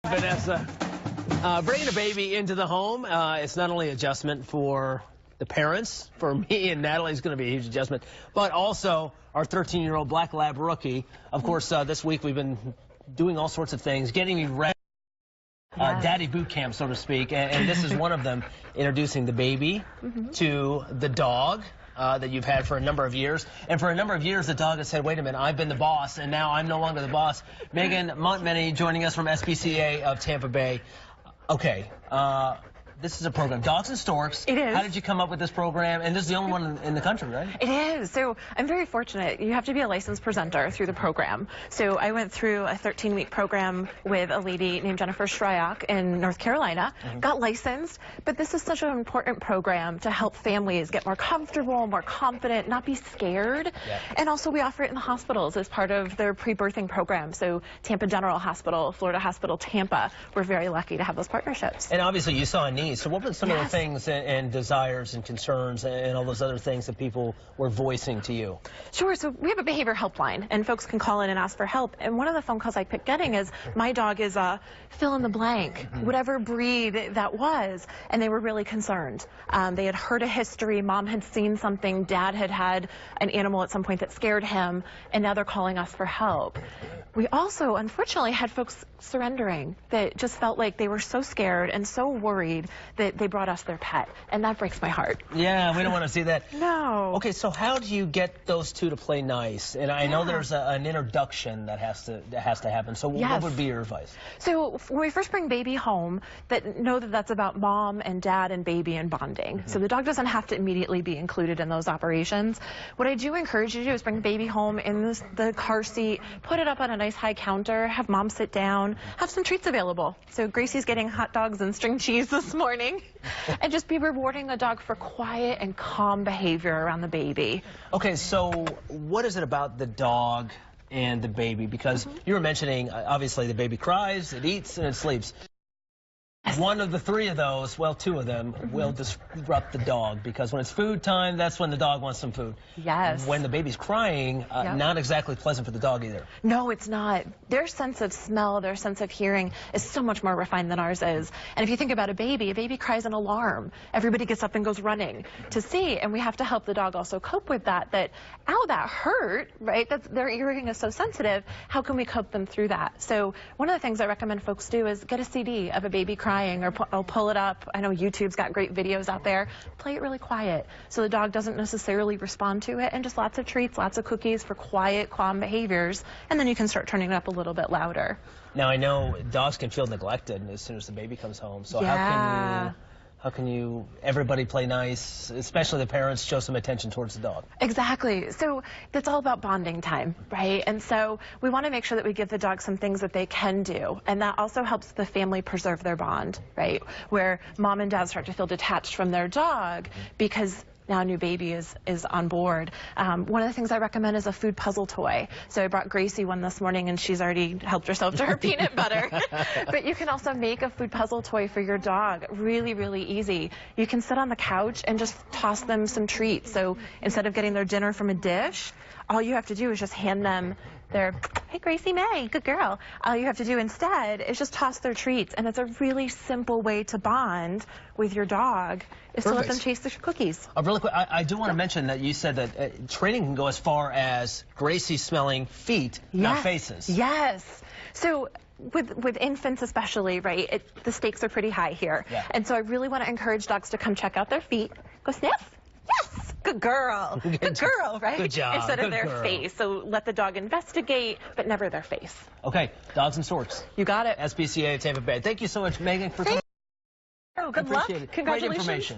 Vanessa, bringing a baby into the home, it's not only an adjustment for the parents, for me and Natalie, it's going to be a huge adjustment, but also our 13-year-old Black Lab rookie. Of course, this week we've been doing all sorts of things, getting you ready. Daddy boot camp, so to speak, and this is one of them, introducing the baby to the dog that you've had for a number of years. And for a number of years, the dog has said, wait a minute, I've been the boss, and now I'm no longer the boss. Meagan Montmeny joining us from SPCA of Tampa Bay. Okay, this is a program, Dogs and Storks. It is. How did you come up with this program? And this is the only one in the country, right? It is. So I'm very fortunate. You have to be a licensed presenter through the program. So I went through a 13-week program with a lady named Jennifer Shryock in North Carolina, got licensed. But this is such an important program to help families get more comfortable, more confident, not be scared. Yeah. And also we offer it in the hospitals as part of their pre-birthing program. So Tampa General Hospital, Florida Hospital, Tampa, we're very lucky to have those partnerships. And obviously you saw a need. So what were some of the things and desires and concerns and all those other things that people were voicing to you? Sure. So we have a behavior helpline, and folks can call in and ask for help. And one of the phone calls I kept getting is, my dog is fill in the blank, whatever breed that was. And they were really concerned. They had heard a history. Mom had seen something. Dad had had an animal at some point that scared him. And now they're calling us for help. We also, unfortunately, had folks surrendering that just felt like they were so scared and so worried that they brought us their pet. And that breaks my heart. Yeah, we don't want to see that. No. Okay, so how do you get those two to play nice? And I know there's an introduction that has to happen. So what would be your advice? So when we first bring baby home, know that that's about mom and dad and baby and bonding. So the dog doesn't have to immediately be included in those operations. What I do encourage you to do is bring baby home in the car seat, put it up on a nice high counter, have mom sit down, have some treats available. So Gracie's getting hot dogs and string cheese this morning. And just be rewarding the dog for quiet and calm behavior around the baby. Okay, so what is it about the dog and the baby? Because you were mentioning, obviously, the baby cries, it eats, and it sleeps. One of the three of those, well, two of them, will disrupt the dog, because when it's food time, that's when the dog wants some food. Yes. When the baby's crying, not exactly pleasant for the dog either. No, it's not. Their sense of smell, their sense of hearing is so much more refined than ours is. And if you think about a baby cries an alarm. Everybody gets up and goes running to see, and we have to help the dog also cope with that, ow, that hurt, right? Their hearing is so sensitive. How can we cope them through that? So one of the things I recommend folks do is get a CD of a baby crying, or I'll pull it up. I know YouTube's got great videos out there. Play it really quiet so the dog doesn't necessarily respond to it, and just lots of treats, lots of cookies for quiet, calm behaviors, and then you can start turning it up a little bit louder. Now, I know dogs can feel neglected as soon as the baby comes home, so how can you, everybody play nice, especially the parents, show some attention towards the dog? Exactly. So that's all about bonding time, right? And so we want to make sure that we give the dog some things that they can do. And that also helps the family preserve their bond, right? Where mom and dad start to feel detached from their dog because now a new baby is on board. One of the things I recommend is a food puzzle toy. So I brought Gracie one this morning, and she's already helped herself to her peanut butter. But you can also make a food puzzle toy for your dog. Really, really easy. You can sit on the couch and just toss them some treats. So instead of getting their dinner from a dish, all you have to do is just hand them their, hey, Gracie May, good girl. All you have to do instead is just toss their treats. And it's a really simple way to bond with your dog, is to let them chase the cookies. Really quick, I do want to mention that you said that training can go as far as Gracie smelling feet, not faces. Yes. So with infants especially, right, the stakes are pretty high here. Yeah. And so I really want to encourage dogs to come check out their feet. Go sniff. Yes. Good girl. Good girl, right? Good job. Instead of their face. So let the dog investigate, but never their face. Okay, Dogs and Storks. You got it. SPCA Tampa Bay. Thank you so much, Meagan, for coming. Oh, good luck. Appreciate it. Congratulations. Great information.